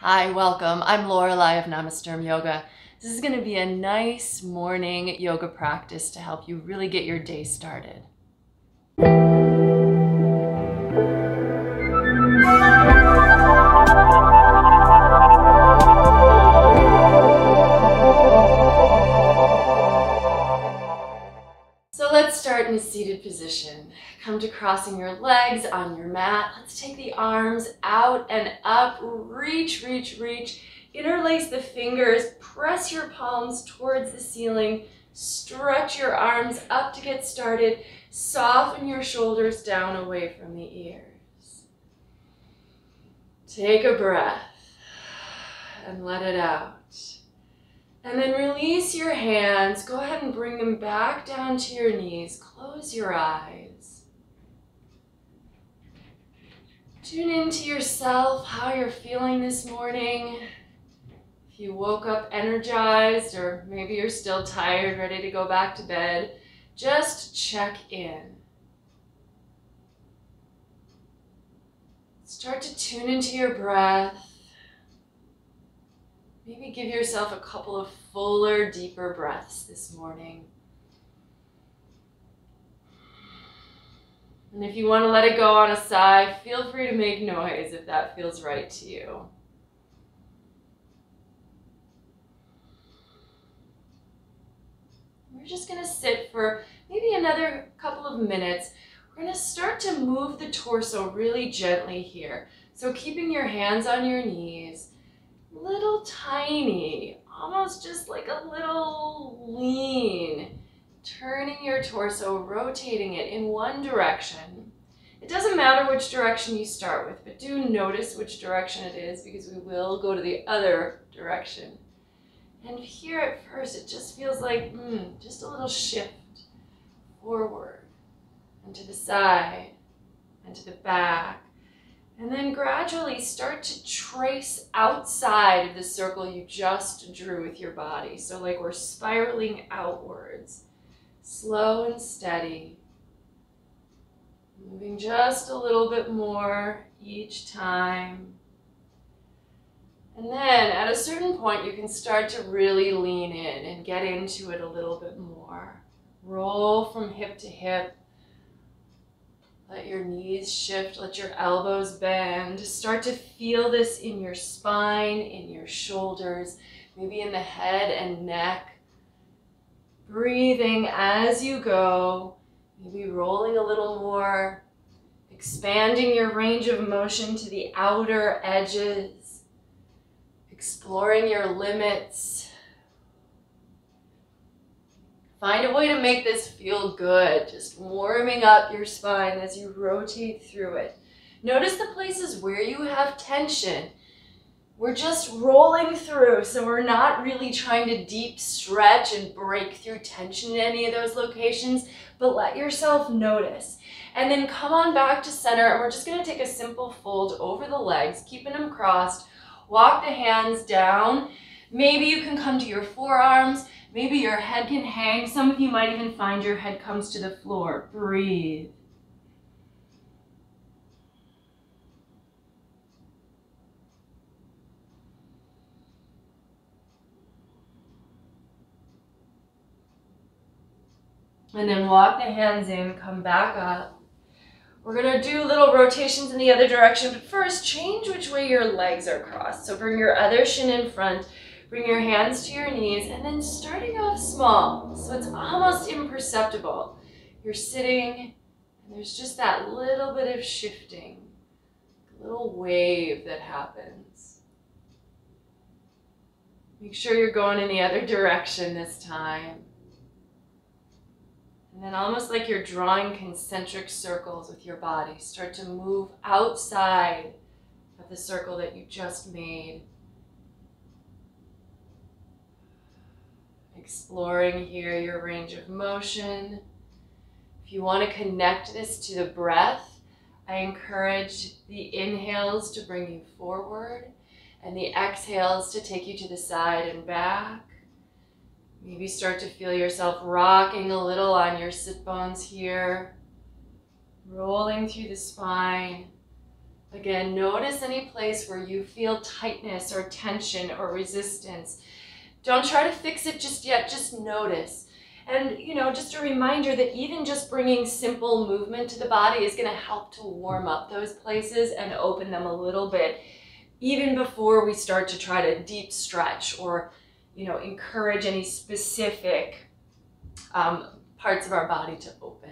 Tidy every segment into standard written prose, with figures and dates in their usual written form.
Hi, welcome. I'm Lorelei of Namasturm Yoga. This is going to be a nice morning yoga practice to help you really get your day started. So let's start in a seated position. Come to crossing your legs on your mat. Let's take the arms out and up. Reach, reach, reach. Interlace the fingers. Press your palms towards the ceiling. Stretch your arms up to get started. Soften your shoulders down away from the ears. Take a breath and let it out. And then release your hands. Go ahead and bring them back down to your knees. Close your eyes. Tune into yourself, how you're feeling this morning. If you woke up energized, or maybe you're still tired, ready to go back to bed, just check in. Start to tune into your breath. Maybe give yourself a couple of fuller, deeper breaths this morning. And if you want to let it go on a sigh, feel free to make noise if that feels right to you. We're just going to sit for maybe another couple of minutes. We're going to start to move the torso really gently here. So keeping your hands on your knees. Little tiny, almost just like a little lean, turning your torso, rotating it in one direction. It doesn't matter which direction you start with, but do notice which direction it is because we will go to the other direction. And here at first, it just feels like just a little shift forward and to the side and to the back. And then gradually start to trace outside of the circle you just drew with your body. So like we're spiraling outwards, slow and steady. Moving just a little bit more each time. And then at a certain point, you can start to really lean in and get into it a little bit more. Roll from hip to hip. Let your knees shift, let your elbows bend. Start to feel this in your spine, in your shoulders, maybe in the head and neck. Breathing as you go, maybe rolling a little more, expanding your range of motion to the outer edges, exploring your limits. Find a way to make this feel good, just warming up your spine as you rotate through it. Notice the places where you have tension. We're just rolling through, so we're not really trying to deep stretch and break through tension in any of those locations, but let yourself notice. And then come on back to center, and we're just gonna take a simple fold over the legs, keeping them crossed. Walk the hands down. Maybe you can come to your forearms. Maybe your head can hang. Some of you might even find your head comes to the floor. Breathe. And then walk the hands in, come back up. We're gonna do little rotations in the other direction, but first change which way your legs are crossed. So bring your other shin in front. Bring your hands to your knees, and then starting off small, so it's almost imperceptible. You're sitting, and there's just that little bit of shifting, a little wave that happens. Make sure you're going in the other direction this time. And then almost like you're drawing concentric circles with your body, start to move outside of the circle that you just made. Exploring here your range of motion. If you want to connect this to the breath, I encourage the inhales to bring you forward and the exhales to take you to the side and back. Maybe start to feel yourself rocking a little on your sit bones here, rolling through the spine, Again, notice any place where you feel tightness or tension or resistance. Don't try to fix it just yet, just notice. And, just a reminder that even just bringing simple movement to the body is going to help to warm up those places and open them a little bit, even before we start to try to deep stretch or, encourage any specific parts of our body to open.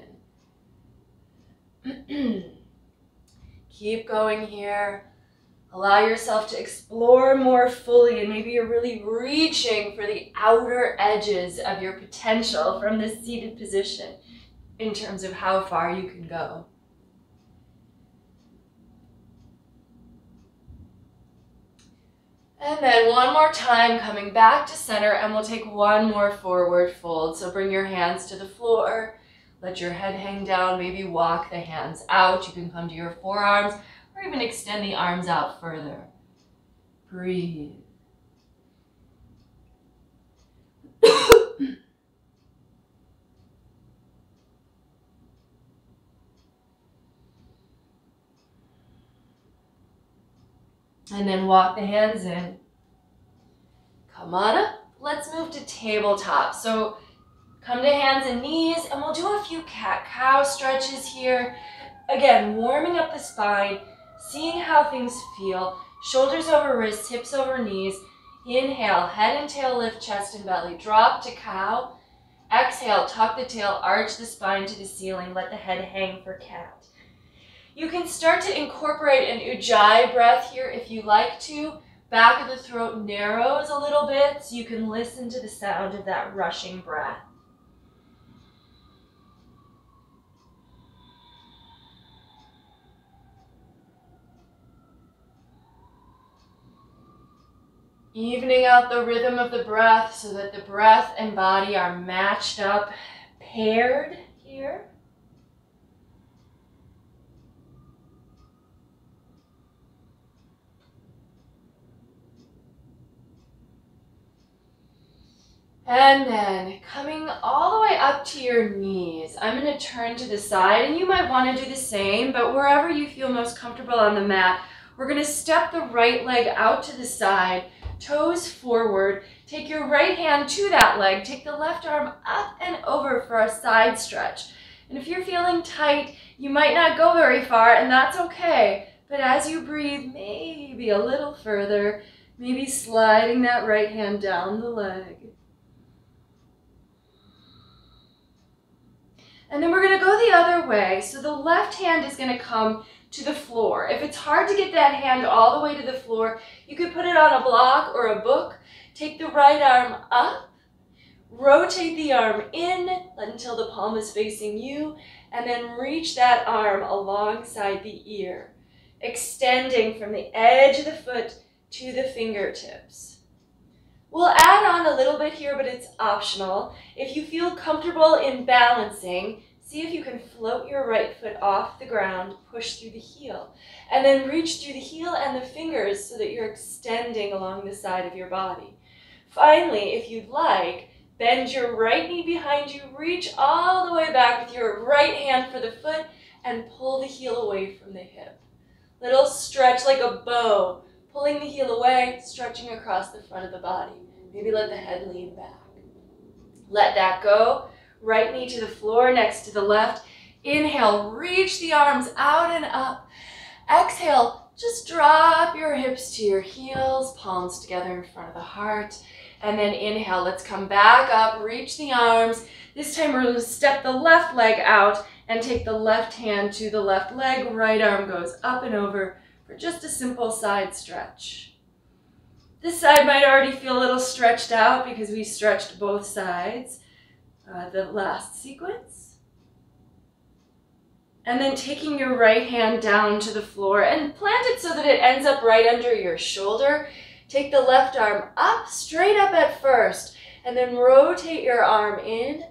Keep going here. Allow yourself to explore more fully, and maybe you're really reaching for the outer edges of your potential from this seated position in terms of how far you can go. And then one more time, coming back to center, and we'll take one more forward fold. So bring your hands to the floor, let your head hang down, maybe walk the hands out. You can come to your forearms, or even extend the arms out further. Breathe. And then walk the hands in. Come on up. Let's move to tabletop. So come to hands and knees, and we'll do a few cat-cow stretches here. Again, warming up the spine, seeing how things feel. Shoulders over wrists, hips over knees. Inhale, head and tail lift, chest and belly. Drop to cow. Exhale, tuck the tail, arch the spine to the ceiling. Let the head hang for cat. You can start to incorporate an ujjayi breath here if you like to. Back of the throat narrows a little bit so you can listen to the sound of that rushing breath. Evening out the rhythm of the breath so that the breath and body are matched up, paired here. And then coming all the way up to your knees, I'm going to turn to the side, and you might want to do the same, but wherever you feel most comfortable on the mat, we're going to step the right leg out to the side, toes forward. Take your right hand to that leg, take the left arm up and over for a side stretch. And if you're feeling tight, you might not go very far, and that's okay. But as you breathe, maybe a little further, maybe sliding that right hand down the leg. And then we're going to go the other way. So the left hand is going to come to the floor. If it's hard to get that hand all the way to the floor, you could put it on a block or a book. Take the right arm up, rotate the arm in until the palm is facing you, and then reach that arm alongside the ear, extending from the edge of the foot to the fingertips. We'll add on a little bit here, but it's optional. If you feel comfortable in balancing, see if you can float your right foot off the ground, push through the heel, and then reach through the heel and the fingers so that you're extending along the side of your body. Finally, if you'd like, bend your right knee behind you, reach all the way back with your right hand for the foot, and pull the heel away from the hip. Little stretch like a bow. Pulling the heel away, stretching across the front of the body. Maybe let the head lean back. Let that go. Right knee to the floor next to the left. Inhale, reach the arms out and up. Exhale, just drop your hips to your heels, palms together in front of the heart. And then inhale, let's come back up, reach the arms. This time we're going to step the left leg out and take the left hand to the left leg. Right arm goes up and over for just a simple side stretch. This side might already feel a little stretched out because we stretched both sides the last sequence. And then taking your right hand down to the floor and plant it so that it ends up right under your shoulder. Take the left arm up, straight up at first, and then rotate your arm in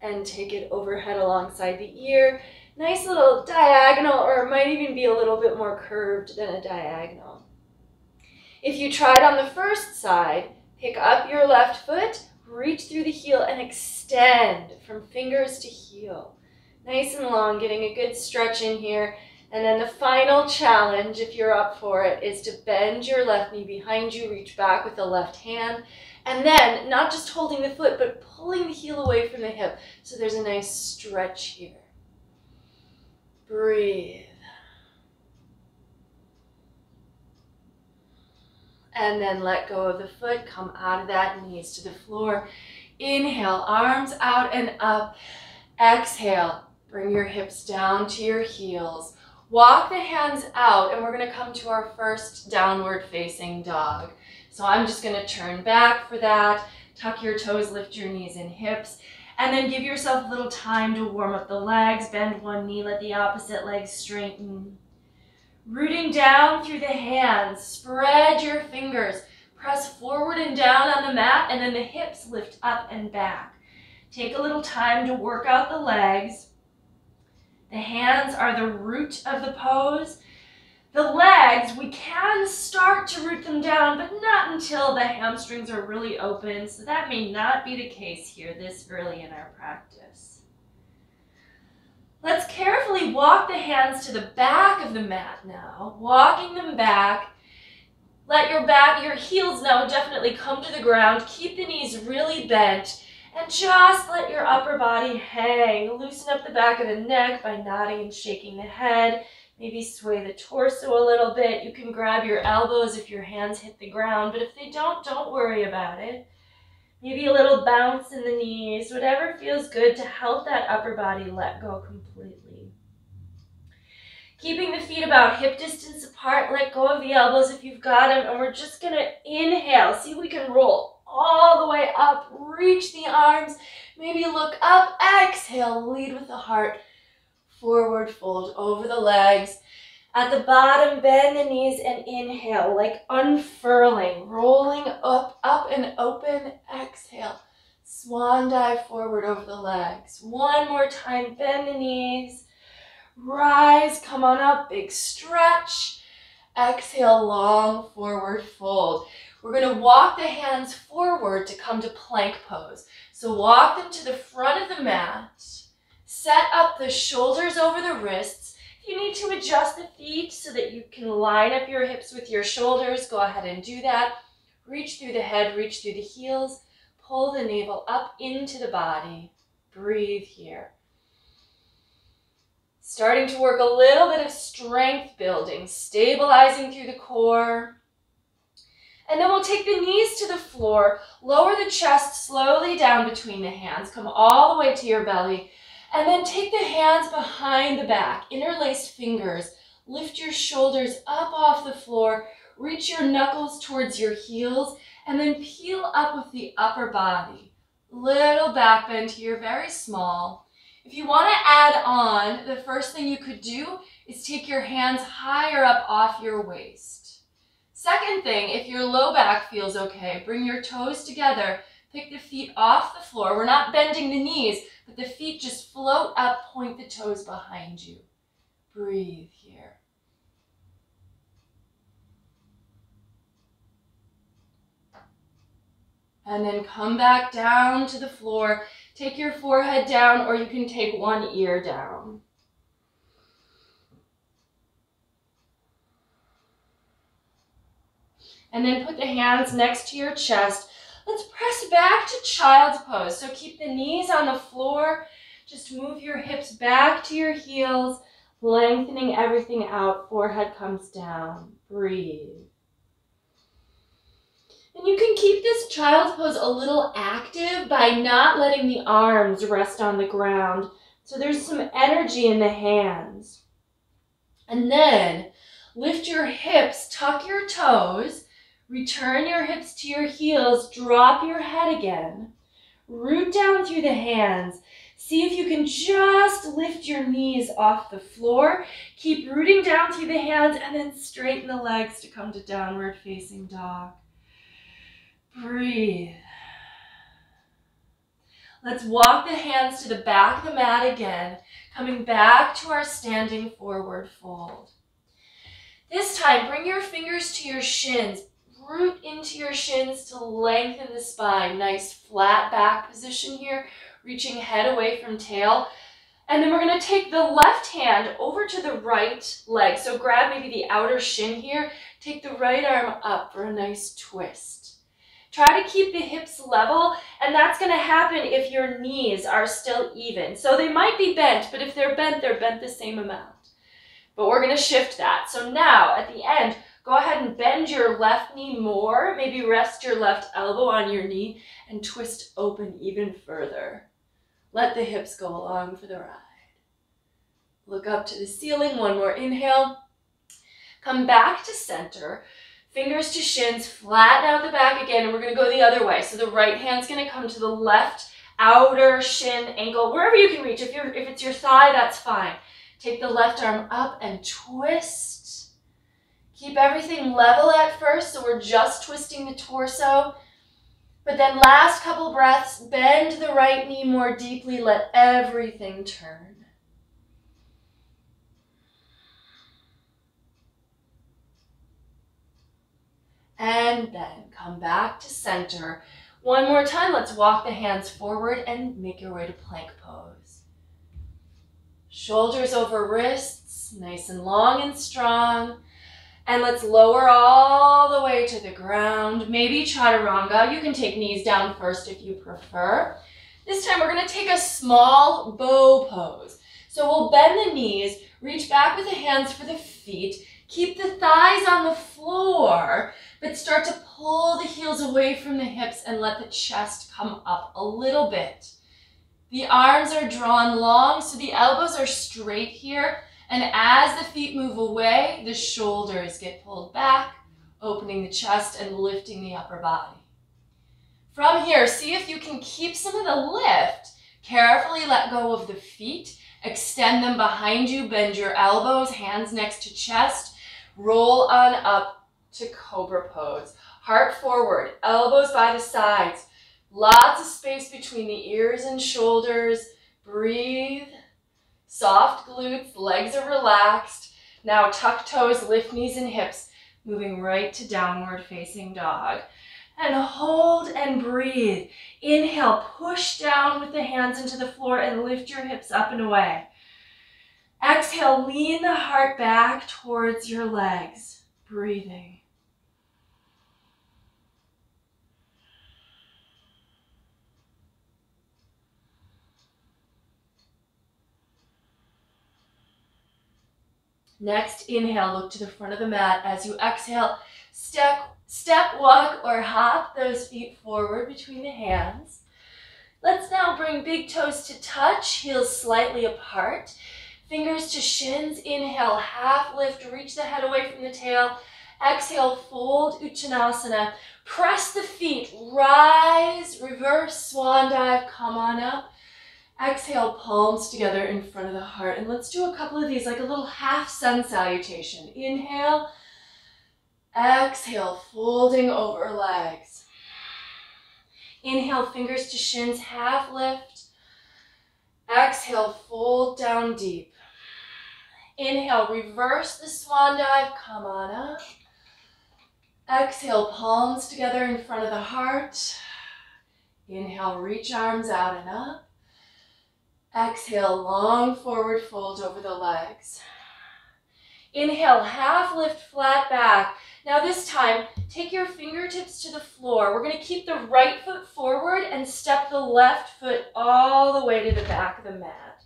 and take it overhead alongside the ear. Nice little diagonal, or it might even be a little bit more curved than a diagonal. If you tried on the first side, pick up your left foot, reach through the heel, and extend from fingers to heel. Nice and long, getting a good stretch in here. And then the final challenge, if you're up for it, is to bend your left knee behind you, reach back with the left hand, and then not just holding the foot, but pulling the heel away from the hip. So there's a nice stretch here. Breathe. And then let go of the foot, come out of that, knees to the floor. Inhale, arms out and up. Exhale, bring your hips down to your heels. Walk the hands out, and we're gonna come to our first downward facing dog. So I'm just gonna turn back for that. Tuck your toes, lift your knees and hips, and then give yourself a little time to warm up the legs. Bend one knee, let the opposite leg straighten. Rooting down through the hands, spread your fingers, press forward and down on the mat, and then the hips lift up and back. Take a little time to work out the legs. The hands are the root of the pose. The legs, we can start to root them down, but not until the hamstrings are really open, so that may not be the case here this early in our practice. Let's carefully walk the hands to the back of the mat now, walking them back. Let your heels now definitely come to the ground. Keep the knees really bent, and just let your upper body hang. Loosen up the back of the neck by nodding and shaking the head. Maybe sway the torso a little bit. You can grab your elbows if your hands hit the ground, but if they don't worry about it. Maybe a little bounce in the knees, whatever feels good to help that upper body let go completely. Keeping the feet about hip distance apart, let go of the elbows if you've got them, and we're just gonna inhale. See if we can roll all the way up, reach the arms, maybe look up, exhale, lead with the heart, forward fold over the legs. At the bottom, bend the knees and inhale, like unfurling, rolling up and open, exhale. Swan dive forward over the legs. One more time, bend the knees, rise, come on up, big stretch. Exhale, long forward fold. We're gonna walk the hands forward to come to plank pose. So walk them to the front of the mat. Set up the shoulders over the wrists. If you need to adjust the feet so that you can line up your hips with your shoulders, go ahead and do that. Reach through the head, reach through the heels. Pull the navel up into the body. Breathe here. Starting to work a little bit of strength building, stabilizing through the core. And then we'll take the knees to the floor, lower the chest slowly down between the hands, come all the way to your belly. And then take the hands behind the back, interlace fingers, lift your shoulders up off the floor, reach your knuckles towards your heels, and then peel up with the upper body. Little back bend here, very small. If you want to add on, the first thing you could do is take your hands higher up off your waist. Second thing, if your low back feels okay, bring your toes together, pick the feet off the floor. We're not bending the knees, but the feet just float up, point the toes behind you. Breathe here. And then come back down to the floor. Take your forehead down, or you can take one ear down. And then put the hands next to your chest. Let's press back to child's pose. So keep the knees on the floor. Just move your hips back to your heels, lengthening everything out. Forehead comes down. Breathe. And you can keep this child's pose a little active by not letting the arms rest on the ground. So there's some energy in the hands. And then lift your hips, tuck your toes, return your hips to your heels, drop your head again. Root down through the hands. See if you can just lift your knees off the floor. Keep rooting down through the hands and then straighten the legs to come to downward facing dog. Breathe. Let's walk the hands to the back of the mat again, coming back to our standing forward fold. This time, bring your fingers to your shins. Root into your shins to lengthen the spine. Nice flat back position here, reaching head away from tail. And then we're going to take the left hand over to the right leg. So grab maybe the outer shin here. Take the right arm up for a nice twist. Try to keep the hips level, and that's going to happen if your knees are still even. So they might be bent, but if they're bent the same amount. But we're going to shift that. So now at the end, go ahead and bend your left knee more. Maybe rest your left elbow on your knee and twist open even further. Let the hips go along for the ride. Look up to the ceiling. One more inhale. Come back to center. Fingers to shins. Flatten out the back again. And we're going to go the other way. So the right hand's going to come to the left outer shin, ankle, wherever you can reach. If it's your thigh, that's fine. Take the left arm up and twist. Keep everything level at first, so we're just twisting the torso. But then last couple breaths, bend the right knee more deeply. Let everything turn. And then come back to center. One more time, let's walk the hands forward and make your way to plank pose. Shoulders over wrists, nice and long and strong. And let's lower all the way to the ground. Maybe chaturanga. You can take knees down first if you prefer. This time we're going to take a small bow pose. So we'll bend the knees, reach back with the hands for the feet, keep the thighs on the floor, but start to pull the heels away from the hips and let the chest come up a little bit. The arms are drawn long, so the elbows are straight here. And as the feet move away, the shoulders get pulled back, opening the chest and lifting the upper body. From here, see if you can keep some of the lift. Carefully let go of the feet. Extend them behind you. Bend your elbows, hands next to chest. Roll on up to cobra pose. Heart forward, elbows by the sides. Lots of space between the ears and shoulders. Breathe. Soft glutes, legs are relaxed. Now tuck toes, lift knees and hips, moving right to downward facing dog. And hold and breathe. Inhale, push down with the hands into the floor and lift your hips up and away. Exhale, lean the heart back towards your legs. Breathing. Next, inhale, look to the front of the mat. As you exhale, step, walk, or hop those feet forward between the hands. Let's now bring big toes to touch, heels slightly apart. Fingers to shins. Inhale, half lift, reach the head away from the tail. Exhale, fold Uttanasana. Press the feet, rise, reverse swan dive, come on up. Exhale, palms together in front of the heart. And let's do a couple of these, like a little half sun salutation. Inhale. Exhale, folding over legs. Inhale, fingers to shins, half lift. Exhale, fold down deep. Inhale, reverse the swan dive, come on up. Exhale, palms together in front of the heart. Inhale, reach arms out and up. Exhale, long forward fold over the legs. Inhale, half lift, flat back. Now this time, take your fingertips to the floor. We're going to keep the right foot forward and step the left foot all the way to the back of the mat.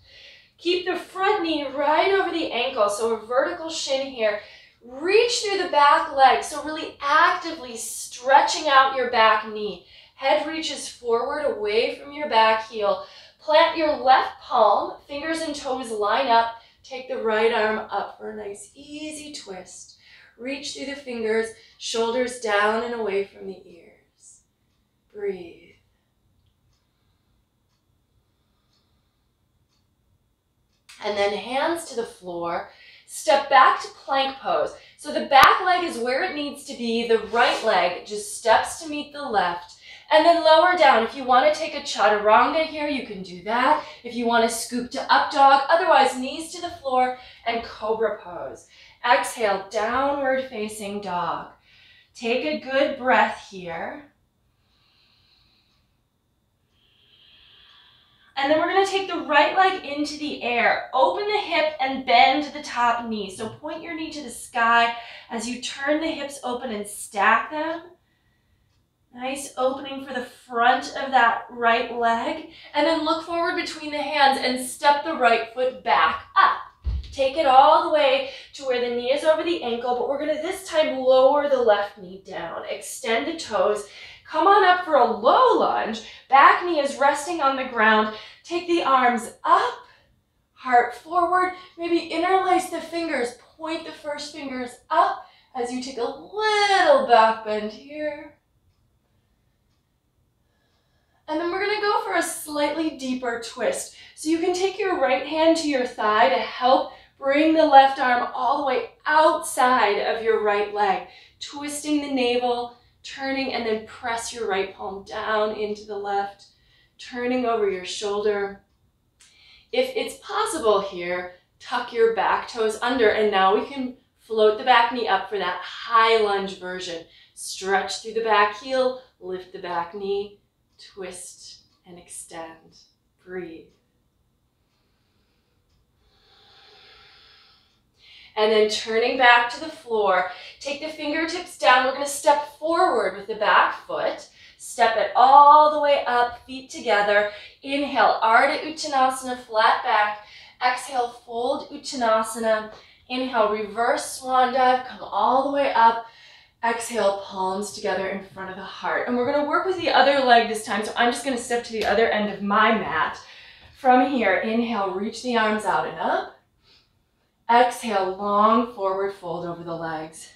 Keep the front knee right over the ankle, so a vertical shin here. Reach through the back leg, so really actively stretching out your back knee. Head reaches forward away from your back heel. Plant your left palm, fingers and toes line up. Take the right arm up for a nice easy twist. Reach through the fingers, shoulders down and away from the ears. Breathe. And then hands to the floor. Step back to plank pose. So the back leg is where it needs to be. The right leg just steps to meet the left. And then lower down. If you want to take a chaturanga here, you can do that. If you want to scoop to up dog, otherwise knees to the floor and cobra pose. Exhale, downward facing dog. Take a good breath here. And then we're gonna take the right leg into the air. Open the hip and bend the top knee. So point your knee to the sky as you turn the hips open and stack them. Nice opening for the front of that right leg. And then look forward between the hands and step the right foot back up. Take it all the way to where the knee is over the ankle, but we're gonna this time lower the left knee down. Extend the toes. Come on up for a low lunge. Back knee is resting on the ground. Take the arms up, heart forward. Maybe interlace the fingers. Point the first fingers up as you take a little back bend here. And then we're gonna go for a slightly deeper twist. So you can take your right hand to your thigh to help bring the left arm all the way outside of your right leg. Twisting the navel, turning, and then press your right palm down into the left, turning over your shoulder. If it's possible here, tuck your back toes under, and now we can float the back knee up for that high lunge version. Stretch through the back heel, lift the back knee, twist and extend. Breathe. And then turning back to the floor, take the fingertips down. We're going to step forward with the back foot. Step it all the way up, feet together. Inhale, Ardha Uttanasana, flat back. Exhale, fold Uttanasana. Inhale, reverse swan dive, come all the way up. Exhale, palms together in front of the heart. And we're going to work with the other leg this time. So I'm just going to step to the other end of my mat. From here, inhale, reach the arms out and up. Exhale, long forward fold over the legs.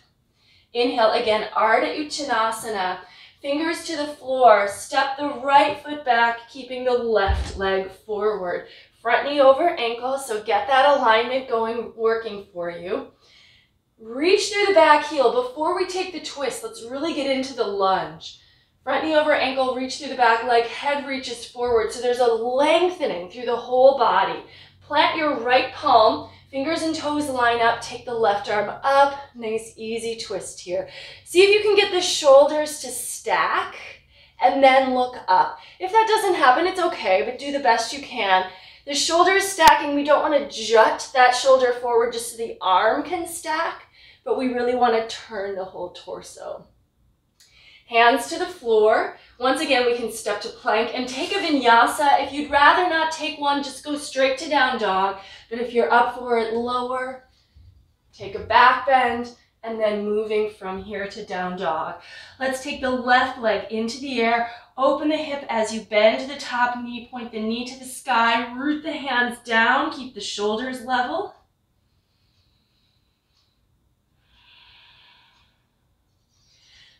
Inhale, again, Ardha Uttanasana. Fingers to the floor. Step the right foot back, keeping the left leg forward. Front knee over ankle, so get that alignment going, working for you. Reach through the back heel. Before we take the twist, let's really get into the lunge. Front knee over ankle, reach through the back leg, head reaches forward. So there's a lengthening through the whole body. Plant your right palm, fingers and toes line up, take the left arm up. Nice, easy twist here. See if you can get the shoulders to stack and then look up. If that doesn't happen, it's okay, but do the best you can. The shoulders stacking, we don't want to jut that shoulder forward just so the arm can stack, but we really want to turn the whole torso. Hands to the floor. Once again, we can step to plank and take a vinyasa. If you'd rather not take one, just go straight to down dog. But if you're up for it, lower, take a back bend, and then moving from here to down dog. Let's take the left leg into the air. Open the hip as you bend the top knee, point the knee to the sky, root the hands down, keep the shoulders level.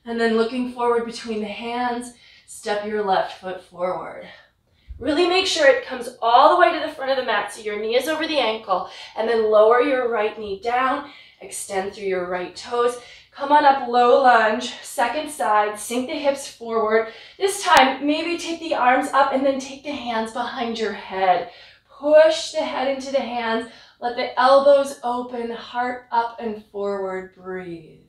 And then looking forward between the hands, step your left foot forward. Really make sure it comes all the way to the front of the mat, so your knee is over the ankle, and then lower your right knee down, extend through your right toes. Come on up, low lunge, second side, sink the hips forward. This time, maybe take the arms up and then take the hands behind your head. Push the head into the hands, let the elbows open, heart up and forward, breathe.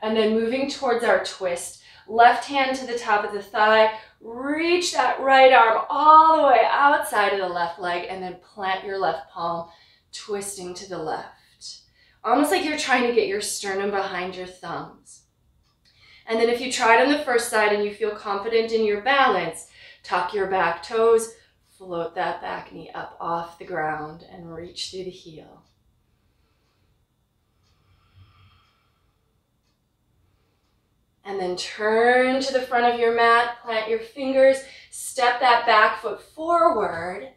And then moving towards our twist, left hand to the top of the thigh, reach that right arm all the way outside of the left leg, and then plant your left palm, twisting to the left. Almost like you're trying to get your sternum behind your thumbs. And then if you tried on the first side and you feel confident in your balance, tuck your back toes, float that back knee up off the ground, and reach through the heel. And then turn to the front of your mat, plant your fingers, step that back foot forward,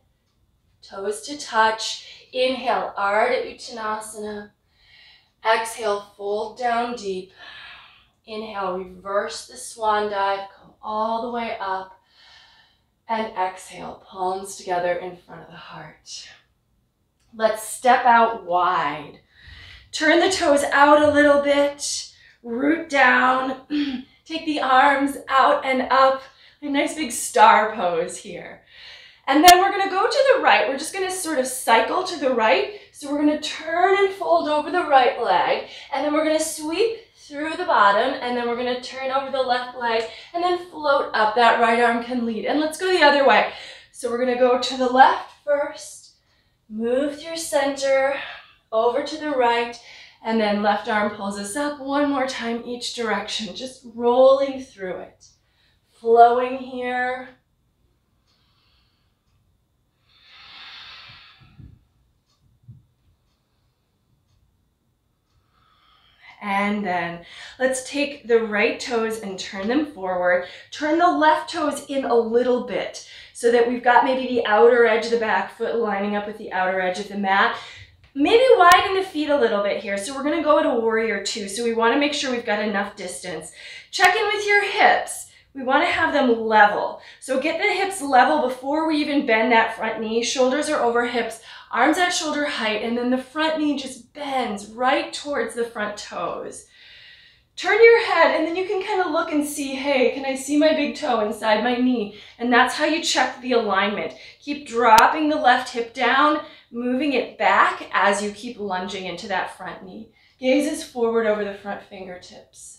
toes to touch. Inhale, Ardha Uttanasana. Exhale, fold down deep. Inhale, reverse the swan dive, come all the way up. And exhale, palms together in front of the heart. Let's step out wide. Turn the toes out a little bit. Root down, take the arms out and up, a nice big star pose here. And then we're gonna go to the right. We're just gonna sort of cycle to the right. So we're gonna turn and fold over the right leg, and then we're gonna sweep through the bottom, and then we're gonna turn over the left leg, and then float up. That right arm can lead. And let's go the other way. So we're gonna go to the left first, move through center, over to the right, and then left arm pulls us up one more time each direction, just rolling through it. Flowing here. And then let's take the right toes and turn them forward. Turn the left toes in a little bit so that we've got maybe the outer edge of the back foot lining up with the outer edge of the mat. Maybe widen the feet a little bit here. So we're gonna go to warrior two. So we wanna make sure we've got enough distance. Check in with your hips. We wanna have them level. So get the hips level before we even bend that front knee. Shoulders are over hips. Arms at shoulder height, and then the front knee just bends right towards the front toes. Turn your head, and then you can kind of look and see, hey, can I see my big toe inside my knee? And that's how you check the alignment. Keep dropping the left hip down, moving it back as you keep lunging into that front knee. Gazes forward over the front fingertips.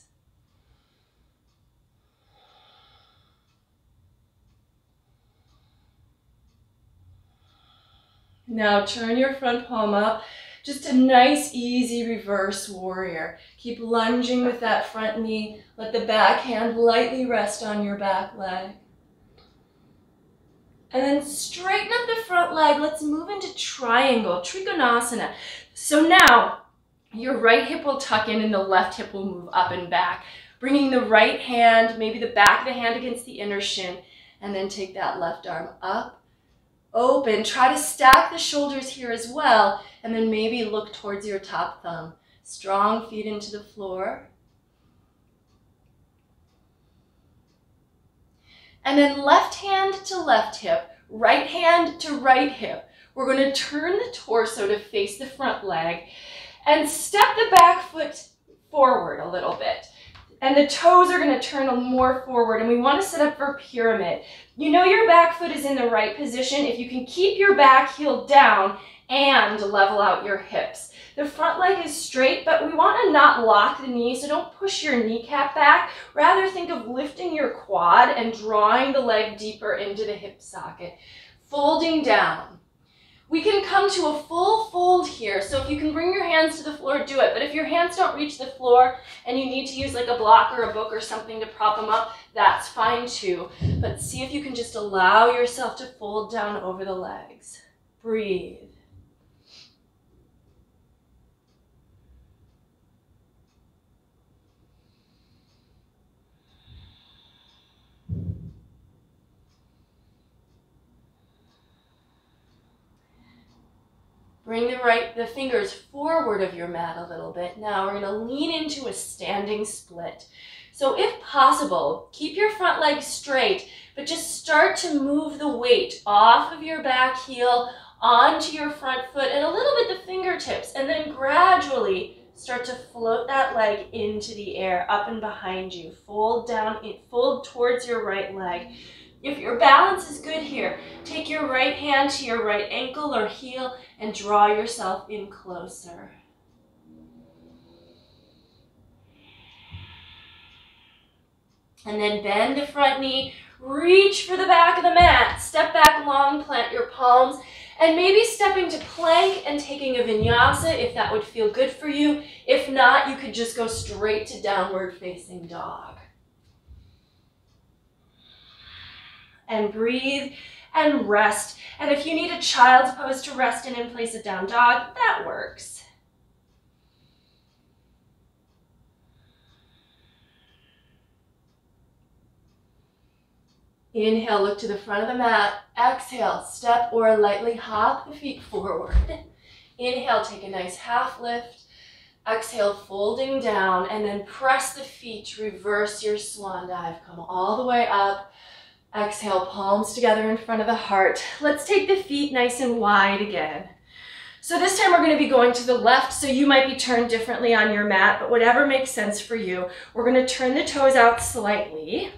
Now turn your front palm up. Just a nice, easy reverse warrior. Keep lunging with that front knee. Let the back hand lightly rest on your back leg. And then straighten up the front leg. Let's move into triangle, Trikonasana. So now your right hip will tuck in and the left hip will move up and back. Bringing the right hand, maybe the back of the hand against the inner shin, and then take that left arm up. Open, try to stack the shoulders here as well, and then maybe look towards your top thumb. Strong feet into the floor. And then left hand to left hip, right hand to right hip. We're going to turn the torso to face the front leg and step the back foot forward a little bit. And the toes are going to turn more forward, and we want to set up for pyramid. You know your back foot is in the right position if you can keep your back heel down and level out your hips. The front leg is straight, but we want to not lock the knee, so don't push your kneecap back. Rather, think of lifting your quad and drawing the leg deeper into the hip socket. Folding down. We can come to a full fold here, so if you can bring your hands to the floor, do it. But if your hands don't reach the floor and you need to use like a block or a book or something to prop them up, that's fine too. But see if you can just allow yourself to fold down over the legs. Breathe. Bring the fingers forward of your mat a little bit. Now we're going to lean into a standing split. So if possible, keep your front leg straight, but just start to move the weight off of your back heel onto your front foot and a little bit the fingertips, and then gradually start to float that leg into the air, up and behind you. Fold down, fold towards your right leg. If your balance is good here, take your right hand to your right ankle or heel and draw yourself in closer. And then bend the front knee, reach for the back of the mat, step back long, plant your palms, and maybe stepping to plank and taking a vinyasa if that would feel good for you. If not, you could just go straight to downward facing dog. And breathe and rest. And if you need a child's pose to rest in place of down dog, that works. Inhale, look to the front of the mat. Exhale, step or lightly hop the feet forward. Inhale, take a nice half lift. Exhale, folding down, and then press the feet, reverse your swan dive. Come all the way up. Exhale, palms together in front of the heart. Let's take the feet nice and wide again. So this time we're going to be going to the left, so you might be turned differently on your mat, but whatever makes sense for you. We're going to turn the toes out slightly.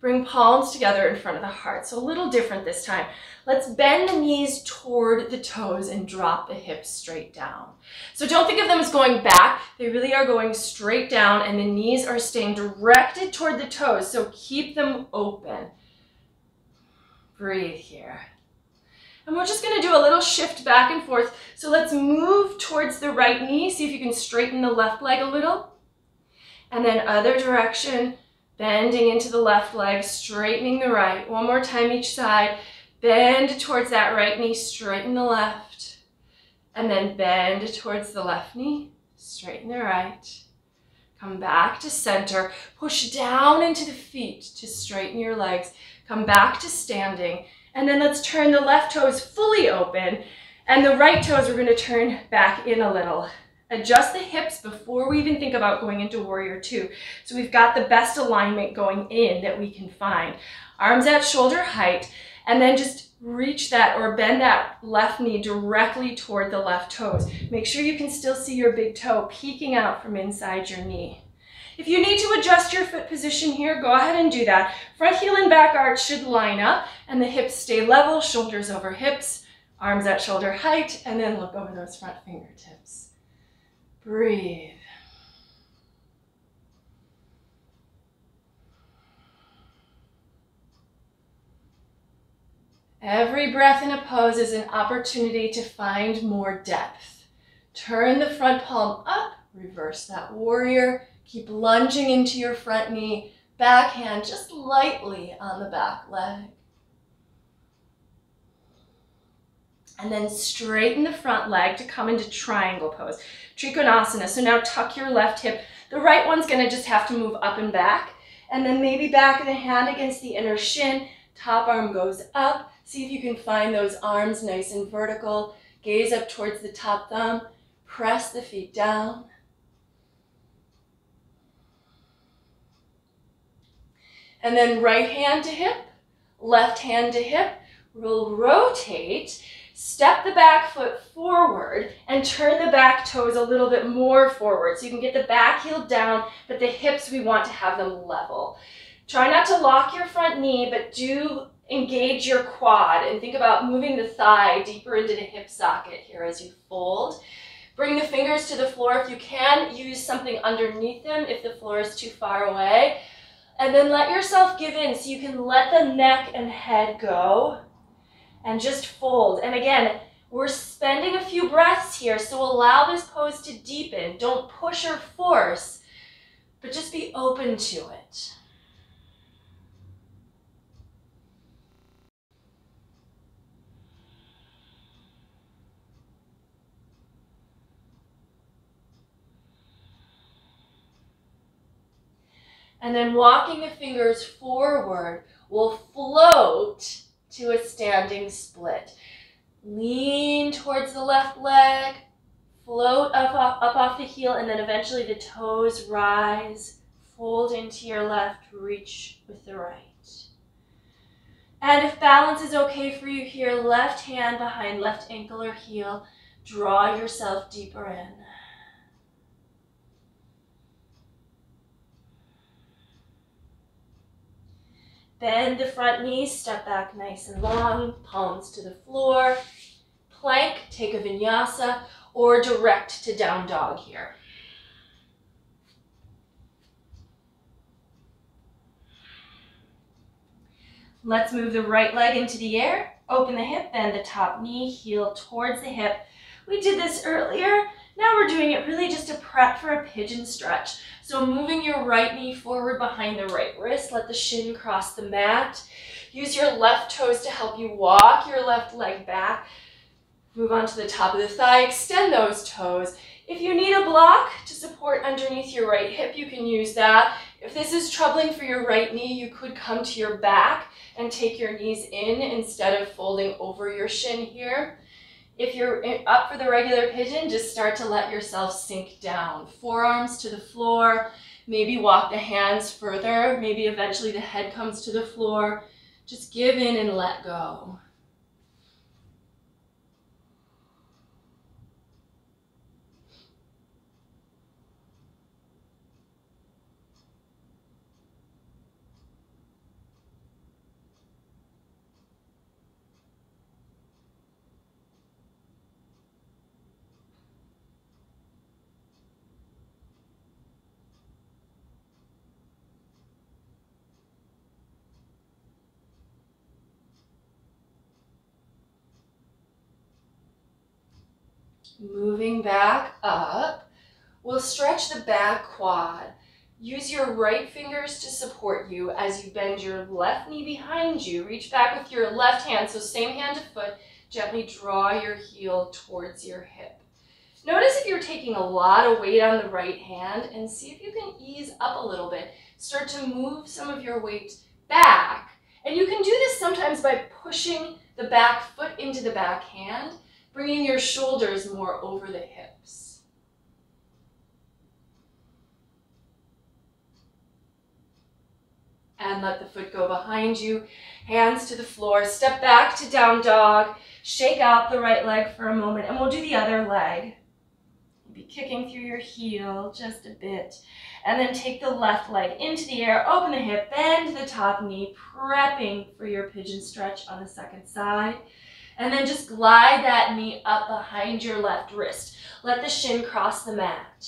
Bring palms together in front of the heart. So a little different this time. Let's bend the knees toward the toes and drop the hips straight down. So don't think of them as going back. They really are going straight down, and the knees are staying directed toward the toes. So keep them open. Breathe here. And we're just going to do a little shift back and forth. So let's move towards the right knee. See if you can straighten the left leg a little. And then other direction, bending into the left leg, straightening the right. One more time each side. Bend towards that right knee, straighten the left. And then bend towards the left knee, straighten the right. Come back to center. Push down into the feet to straighten your legs. Come back to standing. And then let's turn the left toes fully open, and the right toes we're going to turn back in a little. Adjust the hips before we even think about going into warrior two. So we've got the best alignment going in that we can find. Arms at shoulder height, and then just reach that or bend that left knee directly toward the left toes. Make sure you can still see your big toe peeking out from inside your knee. If you need to adjust your foot position here, go ahead and do that. Front heel and back arch should line up, and the hips stay level, shoulders over hips, arms at shoulder height, and then look over those front fingertips. Breathe. Every breath in a pose is an opportunity to find more depth. Turn the front palm up, reverse that warrior. Keep lunging into your front knee, back hand just lightly on the back leg. And then straighten the front leg to come into triangle pose, Trikonasana. So now tuck your left hip. The right one's gonna just have to move up and back. And then maybe back of the hand against the inner shin, top arm goes up. See if you can find those arms nice and vertical. Gaze up towards the top thumb, press the feet down. And then right hand to hip, left hand to hip. We'll rotate, step the back foot forward, and turn the back toes a little bit more forward. So you can get the back heel down, but the hips, we want to have them level. Try not to lock your front knee, but do engage your quad and think about moving the thigh deeper into the hip socket here as you fold. Bring the fingers to the floor. If you can, use something underneath them if the floor is too far away. And then let yourself give in so you can let the neck and head go and just fold. And again, we're spending a few breaths here, so allow this pose to deepen. Don't push or force, but just be open to it. And then walking the fingers forward, we'll float to a standing split. Lean towards the left leg, float up off the heel, and then eventually the toes rise, fold into your left, reach with the right. And if balance is okay for you here, left hand behind left ankle or heel, draw yourself deeper in. Bend the front knees, step back nice and long, palms to the floor. Plank, take a vinyasa, or direct to down dog here. Let's move the right leg into the air, open the hip, bend the top knee, heel towards the hip. We did this earlier. Now we're doing it really just to prep for a pigeon stretch. So moving your right knee forward behind the right wrist, let the shin cross the mat. Use your left toes to help you walk your left leg back. Move on to the top of the thigh, extend those toes. If you need a block to support underneath your right hip, you can use that. If this is troubling for your right knee, you could come to your back and take your knees in instead of folding over your shin here. If you're up for the regular pigeon, just start to let yourself sink down. Forearms to the floor, maybe walk the hands further, maybe eventually the head comes to the floor. Just give in and let go. Moving back up, we'll stretch the back quad. Use your right fingers to support you as you bend your left knee behind you. Reach back with your left hand, so same hand to foot. Gently draw your heel towards your hip. Notice if you're taking a lot of weight on the right hand, and see if you can ease up a little bit. Start to move some of your weight back. And you can do this sometimes by pushing the back foot into the back hand, bringing your shoulders more over the hips. And let the foot go behind you, hands to the floor, step back to down dog, shake out the right leg for a moment, and we'll do the other leg. You'll be kicking through your heel just a bit, and then take the left leg into the air, open the hip, bend the top knee, prepping for your pigeon stretch on the second side, and then just glide that knee up behind your left wrist. Let the shin cross the mat.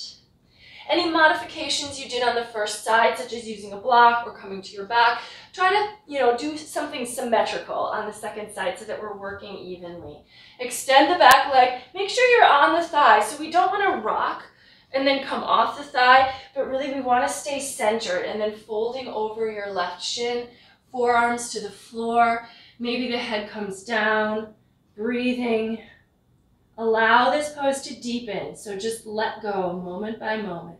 Any modifications you did on the first side, such as using a block or coming to your back, try to, do something symmetrical on the second side so that we're working evenly. Extend the back leg. Make sure you're on the thigh. So we don't want to rock and then come off the thigh, but really we want to stay centered and then folding over your left shin, forearms to the floor. Maybe the head comes down, breathing. Allow this pose to deepen, so just let go moment by moment.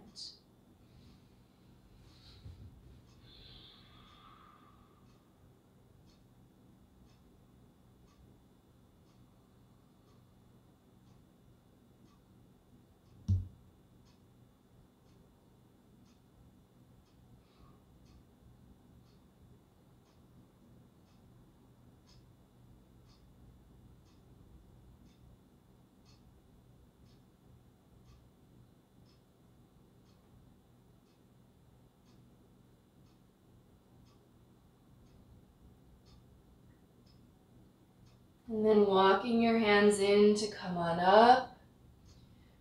And then walking your hands in to come on up.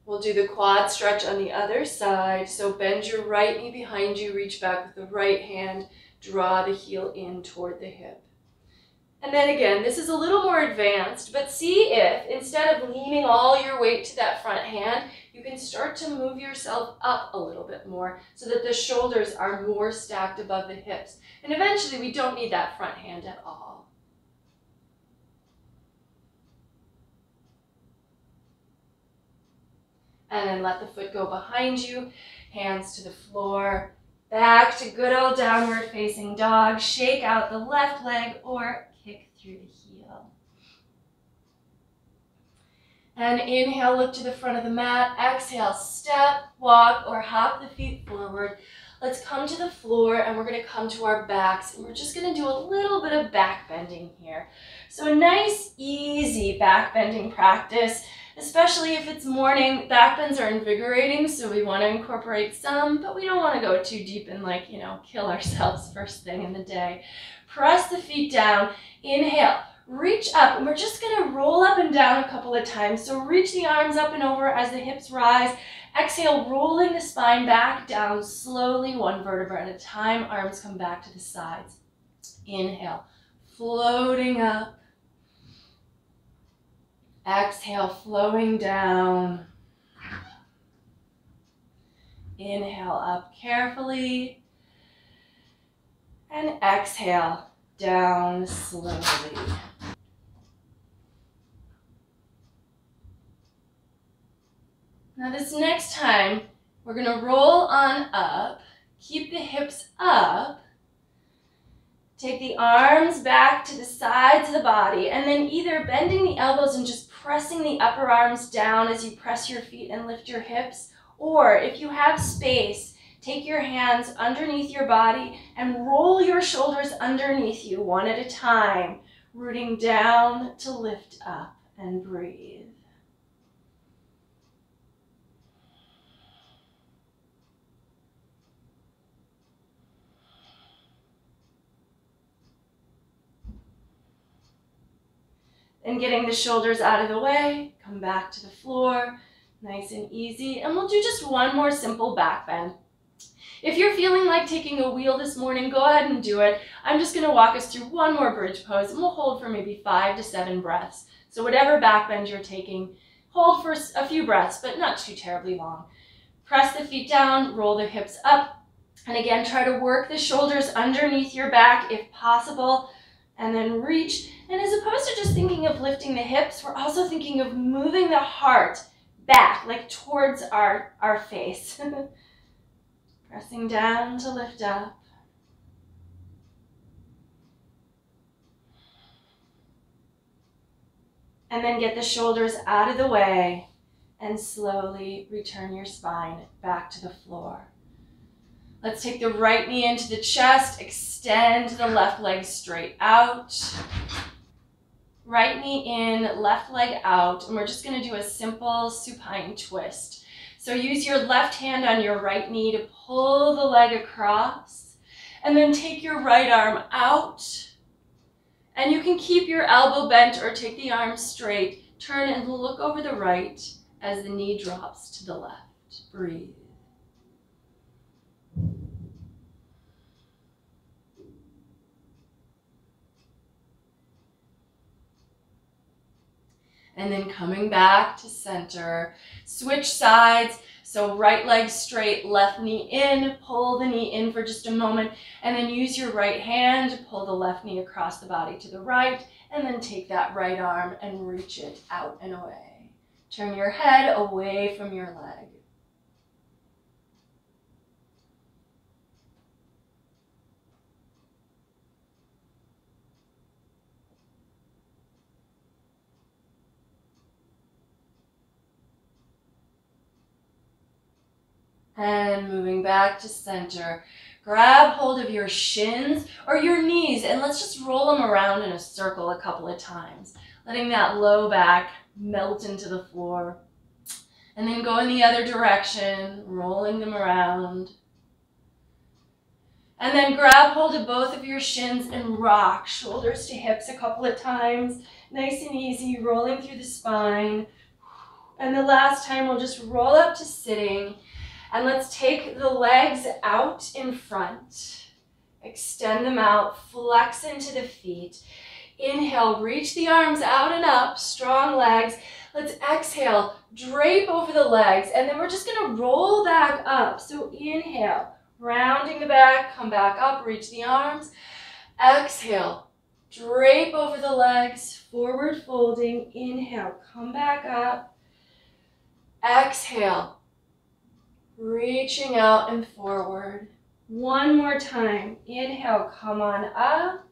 We'll do the quad stretch on the other side. So bend your right knee behind you, reach back with the right hand, draw the heel in toward the hip. And then again, this is a little more advanced, but see if instead of leaning all your weight to that front hand, you can start to move yourself up a little bit more so that the shoulders are more stacked above the hips. And eventually we don't need that front hand at all. And then let the foot go behind you, hands to the floor, back to good old downward facing dog. Shake out the left leg or kick through the heel. And inhale, look to the front of the mat. Exhale, step, walk, or hop the feet forward. Let's come to the floor and we're going to come to our backs. And we're just going to do a little bit of back bending here. So a nice, easy back bending practice. Especially if it's morning, back bends are invigorating, so we want to incorporate some, but we don't want to go too deep and kill ourselves first thing in the day. Press the feet down, inhale, reach up, and we're just going to roll up and down a couple of times. So reach the arms up and over as the hips rise. Exhale, rolling the spine back down slowly, one vertebra at a time. Arms come back to the sides. Inhale, floating up. Exhale, flowing down. Inhale up carefully. And exhale down slowly. Now this next time, we're going to roll on up. Keep the hips up. Take the arms back to the sides of the body, and then either bending the elbows and just pressing the upper arms down as you press your feet and lift your hips, or if you have space, take your hands underneath your body and roll your shoulders underneath you one at a time, rooting down to lift up and breathe. And getting the shoulders out of the way, come back to the floor, nice and easy. And we'll do just one more simple back bend. If you're feeling like taking a wheel this morning, go ahead and do it. I'm just going to walk us through one more bridge pose, and we'll hold for maybe 5 to 7 breaths. So whatever back bend you're taking, Hold for a few breaths, but not too terribly long. Press the feet down, roll the hips up, and again, try to work the shoulders underneath your back if possible, and then reach. And as opposed to just thinking of lifting the hips, we're also thinking of moving the heart back, like towards our face. Pressing down to lift up. And then get the shoulders out of the way and slowly return your spine back to the floor. Let's take the right knee into the chest, extend the left leg straight out. Right knee in, left leg out, and we're just going to do a simple supine twist. So use your left hand on your right knee to pull the leg across, and then take your right arm out. And you can keep your elbow bent or take the arm straight. Turn and look over the right as the knee drops to the left. Breathe. And then coming back to center, switch sides. So right leg straight, left knee in, pull the knee in for just a moment, and then use your right hand to pull the left knee across the body to the right, and then take that right arm and reach it out and away. Turn your head away from your leg. And moving back to center, grab hold of your shins or your knees and let's just roll them around in a circle a couple of times, letting that low back melt into the floor. And then go in the other direction, rolling them around. And then grab hold of both of your shins and rock, shoulders to hips a couple of times, nice and easy, rolling through the spine. And the last time we'll just roll up to sitting. And let's take the legs out in front. Extend them out, flex into the feet. Inhale, reach the arms out and up, strong legs. Let's exhale, drape over the legs, and then we're just gonna roll back up. So inhale, rounding the back, come back up, reach the arms. Exhale, drape over the legs, forward folding. Inhale, come back up. Exhale. Reaching out and forward. One more time. Inhale, come on up.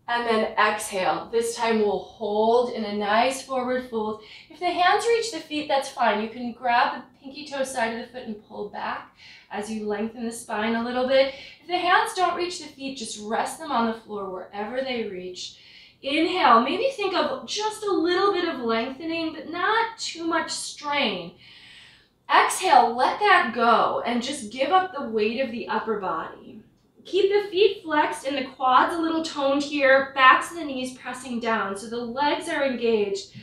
And then exhale. This time we'll hold in a nice forward fold. If the hands reach the feet, that's fine. You can grab the pinky toe side of the foot and pull back as you lengthen the spine a little bit. If the hands don't reach the feet, just rest them on the floor wherever they reach. Inhale. Maybe think of just a little bit of lengthening, but not too much strain. Exhale, let that go and just give up the weight of the upper body. Keep the feet flexed and the quads a little toned here, backs of the knees pressing down so the legs are engaged,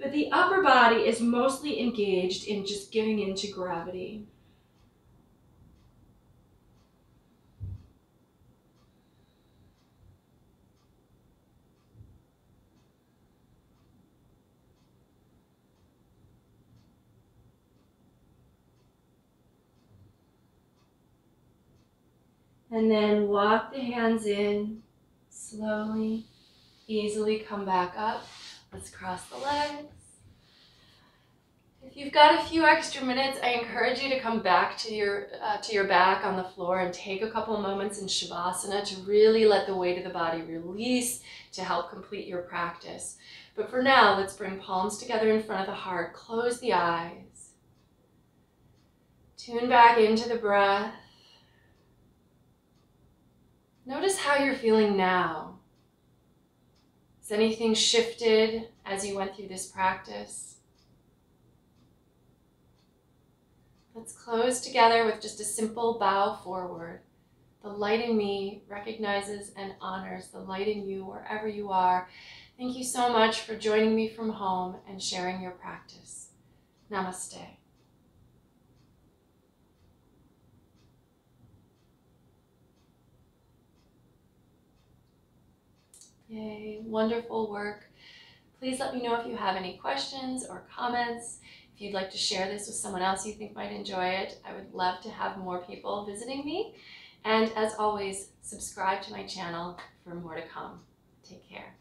but the upper body is mostly engaged in just giving into gravity. And then walk the hands in, slowly, easily come back up. Let's cross the legs. If you've got a few extra minutes, I encourage you to come back to your back on the floor and take a couple moments in Shavasana to really let the weight of the body release to help complete your practice. But for now, let's bring palms together in front of the heart, close the eyes. Tune back into the breath. Notice how you're feeling now. Has anything shifted as you went through this practice? Let's close together with just a simple bow forward. The light in me recognizes and honors the light in you wherever you are. Thank you so much for joining me from home and sharing your practice. Namaste. Yay, wonderful work. Please let me know if you have any questions or comments. If you'd like to share this with someone else you think might enjoy it, I would love to have more people visiting me. And as always, subscribe to my channel for more to come. Take care.